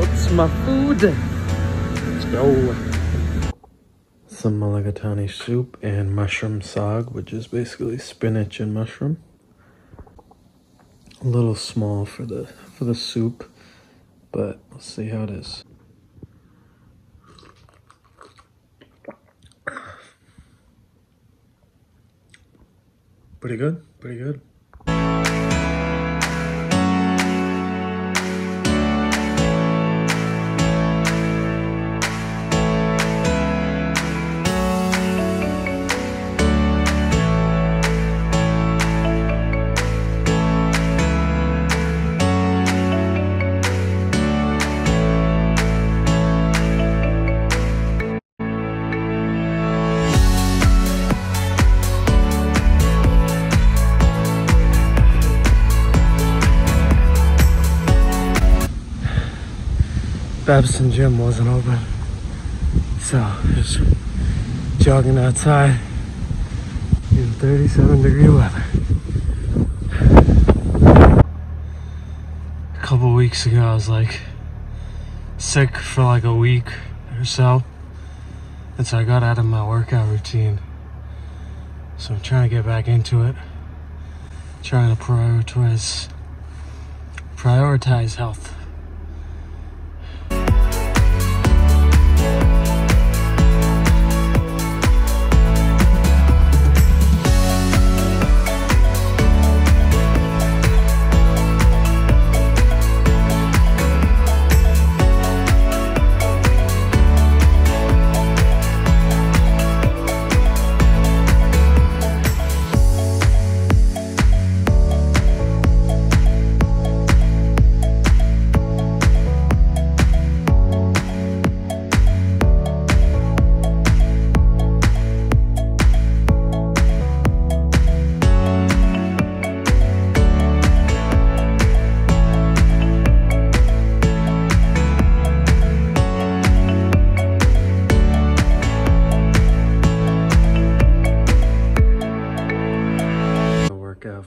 That's my food. Let's go. Some mulligatawny soup and mushroom sag, which is basically spinach and mushroom. A little small for the soup, but let's see how it is. Pretty good, pretty good. Babson gym wasn't open, so just jogging outside in 37-degree weather. A couple weeks ago I was like sick for like a week or so, and so I got out of my workout routine. So I'm trying to get back into it, trying to prioritize health.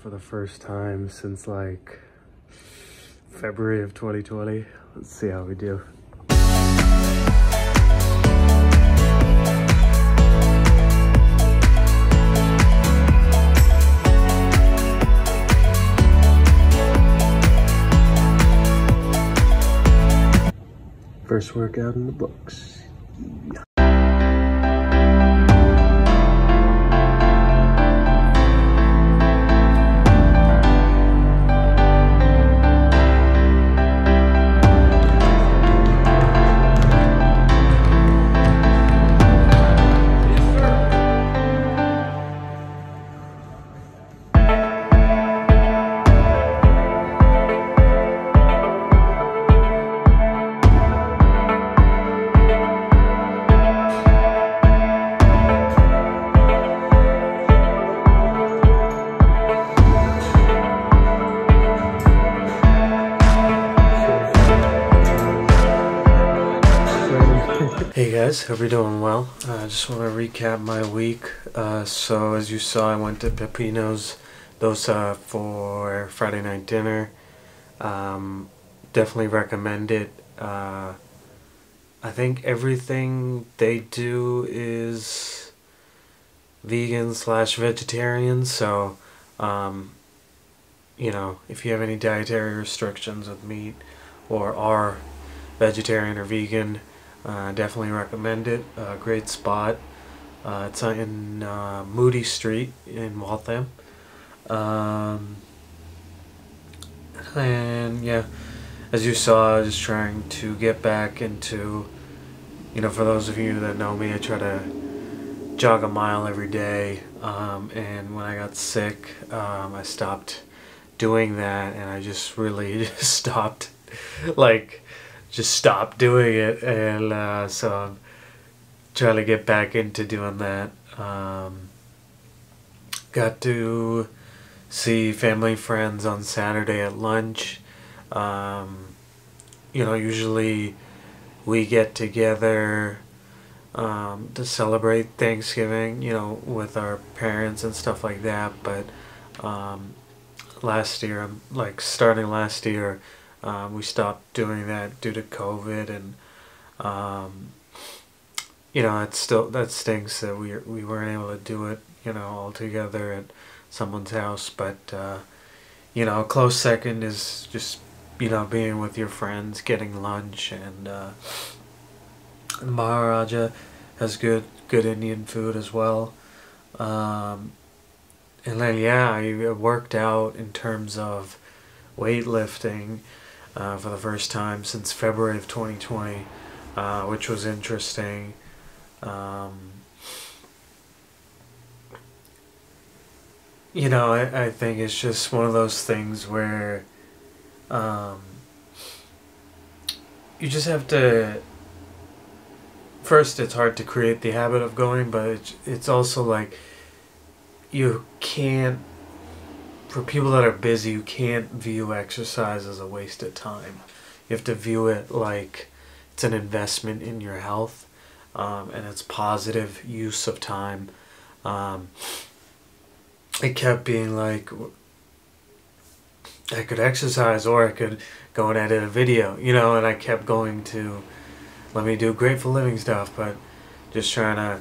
For the first time since like February of 2020. Let's see how we do. First workout in the books. Yeah. Hey guys, hope you're doing well. I just want to recap my week. So as you saw, I went to Peppino's Dosa for Friday night dinner. Definitely recommend it. I think everything they do is vegan/vegetarian, so you know, if you have any dietary restrictions with meat or are vegetarian or vegan, definitely recommend it. Great spot. It's in Moody Street in Waltham. And yeah, as you saw, I was just trying to get back into, you know, for those of you that know me, I try to jog a mile every day. And when I got sick, I stopped doing that, and I just really just stopped, just stopped doing it, and so I'm trying to get back into doing that. Got to see family and friends on Saturday at lunch. You know, usually we get together to celebrate Thanksgiving, you know, with our parents and stuff like that, but last year, starting last year, We stopped doing that due to COVID, and that stinks that we weren't able to do it, all together at someone's house. But a close second is just being with your friends, getting lunch, and the Maharaja has good Indian food as well. And then I worked out in terms of weightlifting for the first time since February of 2020, which was interesting. I think it's just one of those things where you just have to. First, it's hard to create the habit of going, but it's also like you can't. For people that are busy, you can't view exercise as a waste of time. You have to view it like it's an investment in your health, and it's positive use of time. It kept being like, I could exercise or I could go and edit a video, and I kept going to, let me do Grateful Living stuff, but just trying to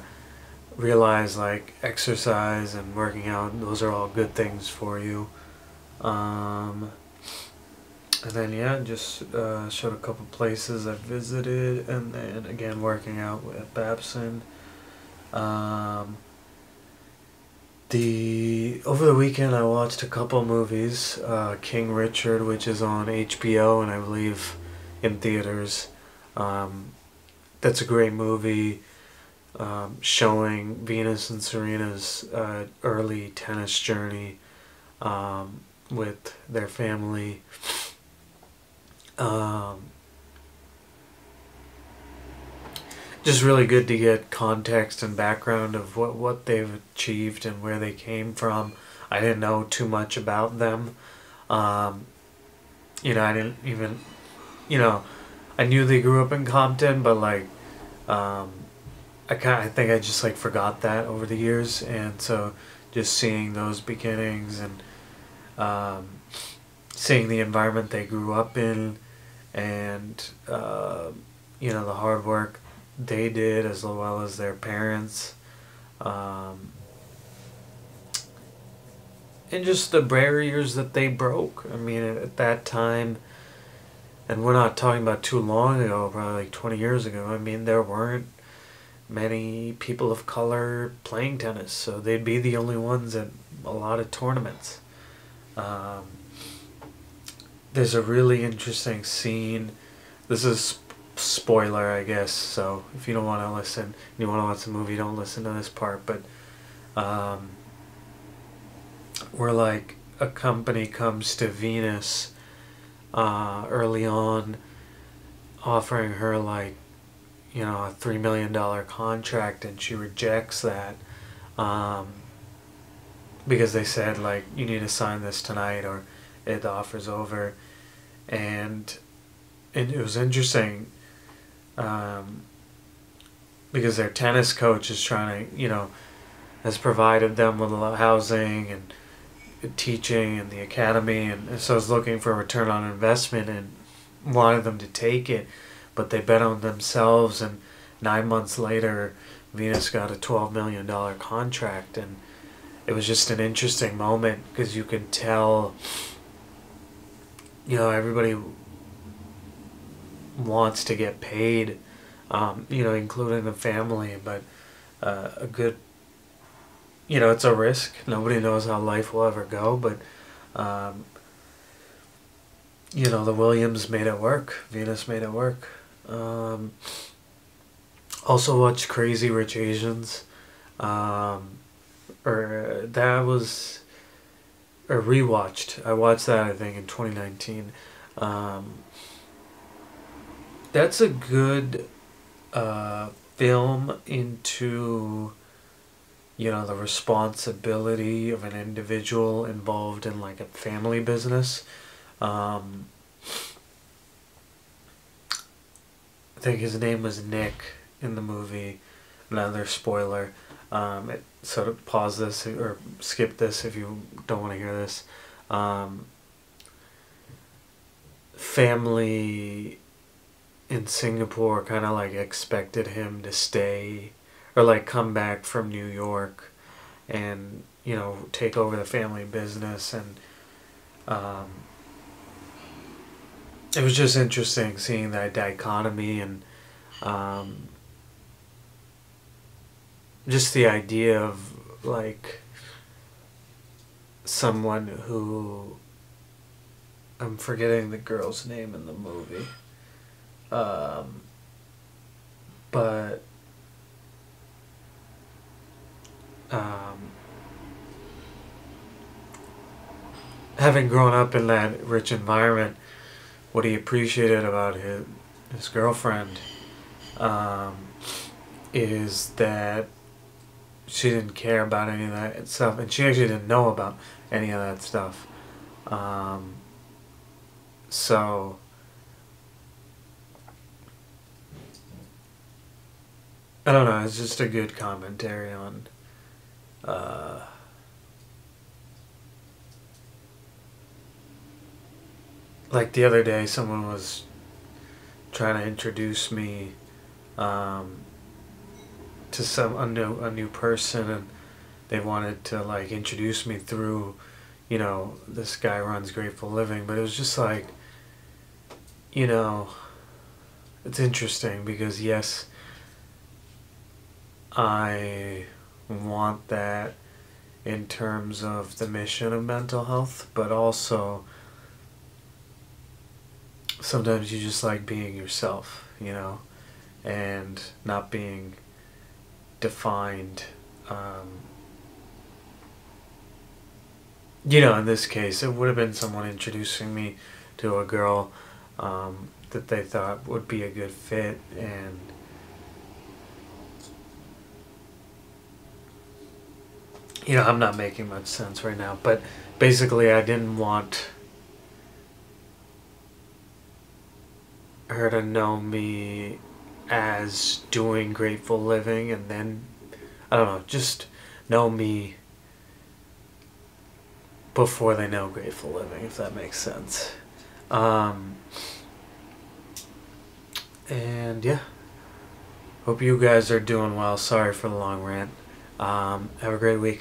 realize like exercise and working out, those are all good things for you. And then just showed a couple places I visited, and then again working out at Babson. Over the weekend I watched a couple movies. King Richard, which is on HBO and I believe in theaters. That's a great movie, showing Venus and Serena's early tennis journey with their family. Just really good to get context and background of what they've achieved and where they came from. I didn't know too much about them. I didn't even, I knew they grew up in Compton, but like, I think I just like forgot that over the years, and so just seeing those beginnings and seeing the environment they grew up in, and the hard work they did as well as their parents, and just the barriers that they broke. I mean, at that time, and we're not talking about too long ago, probably like 20 years ago, I mean, there weren't many people of color playing tennis, so they'd be the only ones at a lot of tournaments. There's a really interesting scene. This is spoiler, I guess, so if you don't want to listen, you want to watch the movie, don't listen to this part, but where like a company comes to Venus early on, offering her like a $3 million contract, and she rejects that because they said like, you need to sign this tonight or the offer's over. And it was interesting because their tennis coach is trying to, has provided them with a lot of housing and teaching and the academy, and so I was looking for a return on investment and wanted them to take it, but they bet on themselves, and 9 months later Venus got a $12 million contract. And it was just an interesting moment because you can tell everybody wants to get paid, including the family, but a good, it's a risk. Nobody knows how life will ever go, but the Williams made it work. Venus made it work. Also watched Crazy Rich Asians, rewatched. I watched that, I think, in 2019. That's a good film into the responsibility of an individual involved in like a family business. I think his name was Nick in the movie. Another spoiler. Sort of pause this or skip this if you don't want to hear this. family in Singapore kind of like expected him to stay or like come back from New York and take over the family business. And um, it was just interesting seeing that dichotomy and um, just the idea of like someone who, I'm forgetting the girl's name in the movie, but having grown up in that rich environment, what he appreciated about his girlfriend is that she didn't care about any of that stuff, and she actually didn't know about any of that stuff. So I don't know. It's just a good commentary on like the other day, someone was trying to introduce me to a new person, and they wanted to like introduce me through, this guy runs Grateful Living. But it was just like, it's interesting because yes, I want that in terms of the mission of mental health, but also sometimes you just like being yourself, and not being defined. In this case, it would have been someone introducing me to a girl that they thought would be a good fit, and I'm not making much sense right now, but basically I didn't want her to know me as doing Grateful Living and then, I don't know, just know me before they know Grateful Living, if that makes sense. And yeah, hope you guys are doing well. Sorry for the long rant. Have a great week.